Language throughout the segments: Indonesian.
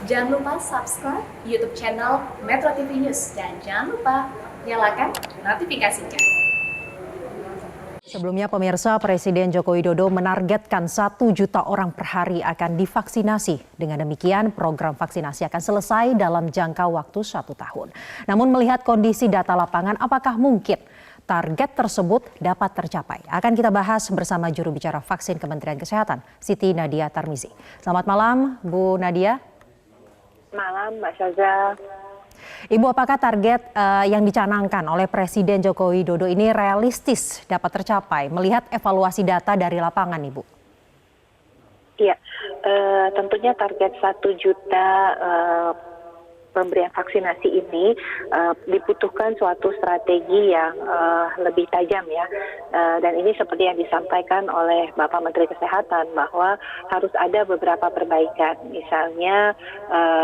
Jangan lupa subscribe YouTube channel Metro TV News dan jangan lupa nyalakan notifikasinya. Sebelumnya pemirsa, Presiden Joko Widodo menargetkan 1 juta orang per hari akan divaksinasi. Dengan demikian program vaksinasi akan selesai dalam jangka waktu 1 tahun. Namun melihat kondisi data lapangan, apakah mungkin target tersebut dapat tercapai? Akan kita bahas bersama juru bicara vaksin Kementerian Kesehatan, Siti Nadia Tarmizi. Selamat malam, Bu Nadia. Malam, Mbak Syaza. Ibu, apakah target yang dicanangkan oleh Presiden Joko Widodo ini realistis dapat tercapai melihat evaluasi data dari lapangan, Ibu? Iya, tentunya target 1 juta pemberian vaksinasi ini dibutuhkan suatu strategi yang lebih tajam ya. Dan ini seperti yang disampaikan oleh Bapak Menteri Kesehatan bahwa harus ada beberapa perbaikan. Misalnya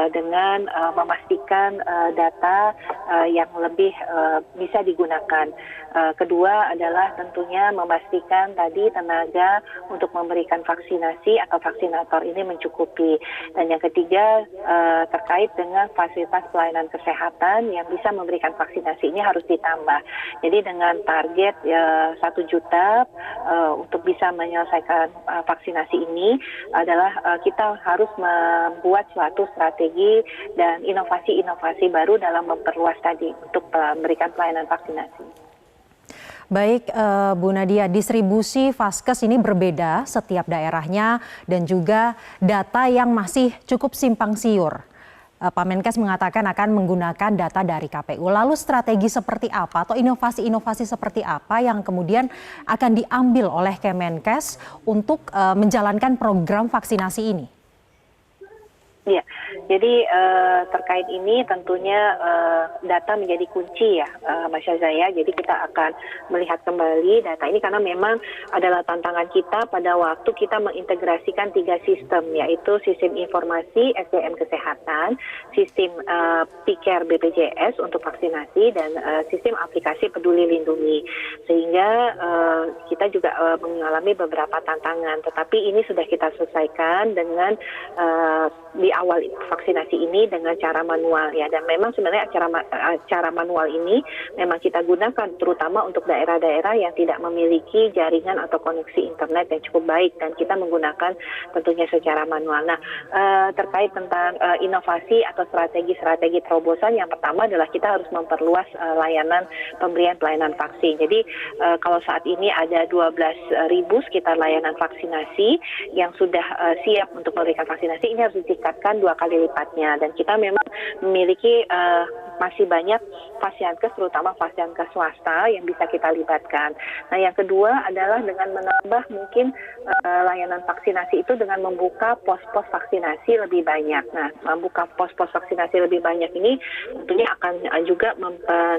dengan memastikan data yang lebih bisa digunakan. Kedua adalah tentunya memastikan tadi tenaga untuk memberikan vaksinasi atau vaksinator ini mencukupi. Dan yang ketiga terkait dengan fasilitas pelayanan kesehatan yang bisa memberikan vaksinasi ini harus ditambah. Jadi dengan target 1 juta untuk bisa menyelesaikan vaksinasi ini adalah kita harus membuat suatu strategi dan inovasi-inovasi baru dalam memperluas tadi untuk memberikan pelayanan vaksinasi. Baik, Bu Nadia, distribusi vaskes ini berbeda setiap daerahnya dan juga data yang masih cukup simpang siur. Pak Menkes mengatakan akan menggunakan data dari KPU. Lalu strategi seperti apa atau inovasi-inovasi seperti apa yang kemudian akan diambil oleh Kemenkes untuk menjalankan program vaksinasi ini? Ya, jadi terkait ini tentunya data menjadi kunci ya, Mas Syaza ya. Jadi kita akan melihat kembali data ini karena memang adalah tantangan kita pada waktu kita mengintegrasikan 3 sistem, yaitu sistem informasi SDM Kesehatan, sistem PCare BPJS untuk vaksinasi, dan sistem aplikasi Peduli Lindungi. Sehingga kita juga mengalami beberapa tantangan, tetapi ini sudah kita selesaikan dengan di awal vaksinasi ini dengan cara manual ya, dan memang sebenarnya cara manual ini memang kita gunakan terutama untuk daerah-daerah yang tidak memiliki jaringan atau koneksi internet yang cukup baik, dan kita menggunakan tentunya secara manual. Nah, terkait tentang inovasi atau strategi terobosan, yang pertama adalah kita harus memperluas layanan pemberian pelayanan vaksin. Jadi kalau saat ini ada 12.000 sekitar layanan vaksinasi yang sudah siap untuk memberikan vaksinasi, ini harus ditingkatkan 2 kali lipatnya, dan kita memang memiliki masih banyak fasyankes, terutama fasyankes swasta yang bisa kita libatkan. Nah, yang kedua adalah dengan menambah mungkin layanan vaksinasi itu dengan membuka pos-pos vaksinasi lebih banyak. Nah, membuka pos-pos vaksinasi lebih banyak ini tentunya akan juga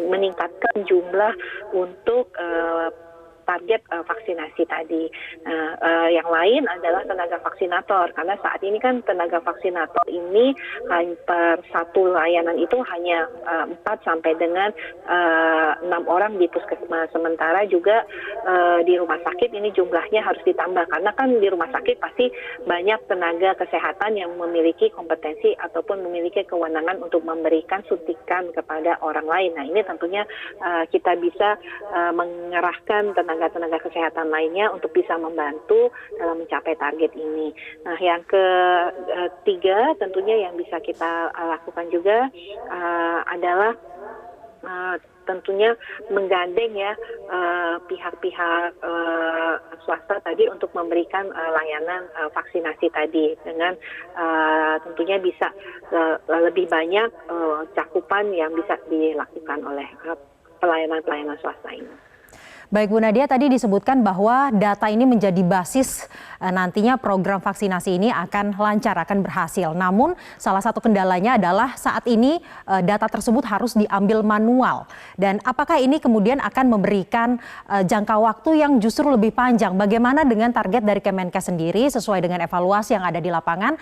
meningkatkan jumlah untuk target vaksinasi tadi. Yang lain adalah tenaga vaksinator, karena saat ini kan tenaga vaksinator ini per satu layanan itu hanya 4 sampai dengan 6 orang di puskesmas. Sementara juga di rumah sakit ini jumlahnya harus ditambah, karena kan di rumah sakit pasti banyak tenaga kesehatan yang memiliki kompetensi ataupun memiliki kewenangan untuk memberikan suntikan kepada orang lain. Nah, ini tentunya kita bisa mengerahkan tenaga kesehatan lainnya untuk bisa membantu dalam mencapai target ini. Nah, yang ketiga tentunya yang bisa kita lakukan juga adalah tentunya menggandeng ya pihak-pihak swasta tadi untuk memberikan layanan vaksinasi tadi dengan tentunya bisa lebih banyak cakupan yang bisa dilakukan oleh pelayanan swasta ini. Baik, Bu Nadia, tadi disebutkan bahwa data ini menjadi basis nantinya program vaksinasi ini akan lancar, akan berhasil. Namun salah satu kendalanya adalah saat ini data tersebut harus diambil manual. Dan apakah ini kemudian akan memberikan jangka waktu yang justru lebih panjang? Bagaimana dengan target dari Kemenkes sendiri sesuai dengan evaluasi yang ada di lapangan?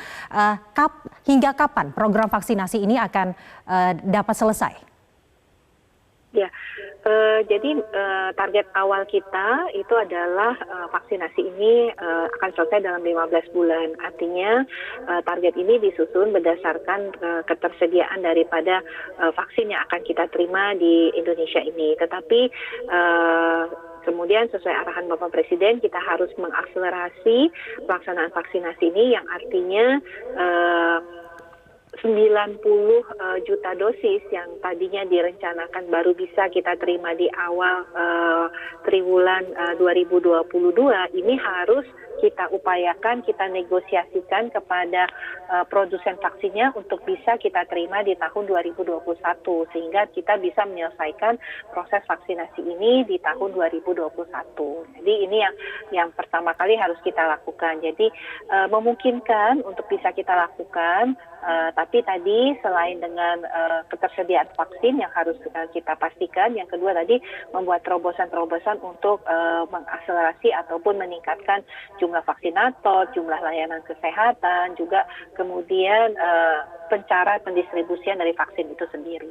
Hingga kapan program vaksinasi ini akan dapat selesai? Ya, Target awal kita itu adalah vaksinasi ini akan selesai dalam 15 bulan. Artinya target ini disusun berdasarkan ketersediaan daripada vaksin yang akan kita terima di Indonesia ini. Tetapi kemudian sesuai arahan Bapak Presiden, kita harus mengakselerasi pelaksanaan vaksinasi ini yang artinya 90 juta dosis yang tadinya direncanakan baru bisa kita terima di awal triwulan 2022 ini harus kita upayakan, kita negosiasikan kepada produsen vaksinnya untuk bisa kita terima di tahun 2021 sehingga kita bisa menyelesaikan proses vaksinasi ini di tahun 2021. Jadi ini yang pertama kali harus kita lakukan. Jadi memungkinkan untuk bisa kita lakukan, tapi tadi selain dengan ketersediaan vaksin yang harus kita pastikan, yang kedua tadi membuat terobosan-terobosan untuk mengakselerasi ataupun meningkatkan jumlah vaksinator, jumlah layanan kesehatan, juga kemudian cara pendistribusian dari vaksin itu sendiri.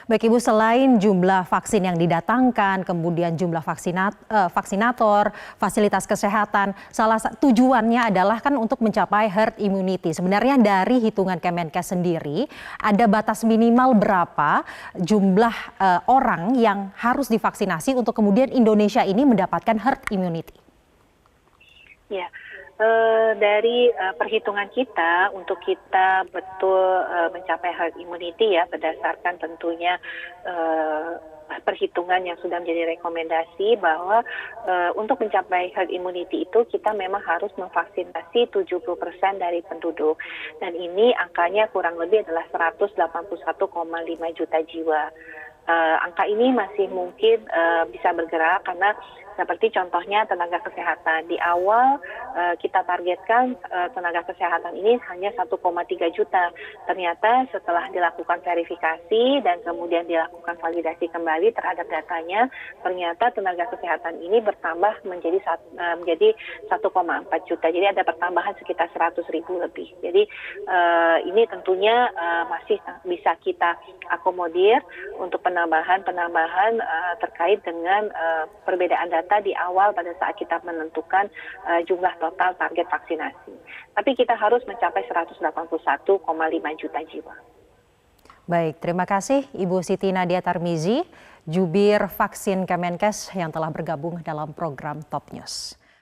Baik Ibu, selain jumlah vaksin yang didatangkan, kemudian jumlah vaksinator, fasilitas kesehatan, salah satu tujuannya adalah kan untuk mencapai herd immunity. Sebenarnya dari hitungan Kemenkes sendiri, ada batas minimal berapa jumlah orang yang harus divaksinasi untuk kemudian Indonesia ini mendapatkan herd immunity? Ya, dari perhitungan kita untuk kita betul mencapai herd immunity ya berdasarkan tentunya perhitungan yang sudah menjadi rekomendasi bahwa untuk mencapai herd immunity itu kita memang harus memvaksinasi 70% dari penduduk dan ini angkanya kurang lebih adalah 181,5 juta jiwa. Angka ini masih mungkin bisa bergerak karena seperti contohnya tenaga kesehatan. Di awal kita targetkan tenaga kesehatan ini hanya 1,3 juta. Ternyata setelah dilakukan verifikasi dan kemudian dilakukan validasi kembali terhadap datanya, ternyata tenaga kesehatan ini bertambah menjadi 1,4 juta. Jadi ada pertambahan sekitar 100.000 lebih. Jadi ini tentunya masih bisa kita akomodir untuk penambahan terkait dengan perbedaan data di awal pada saat kita menentukan jumlah total target vaksinasi. Tapi kita harus mencapai 181,5 juta jiwa. Baik, terima kasih Ibu Siti Nadia Tarmizi, Jubir Vaksin Kemenkes yang telah bergabung dalam program Top News.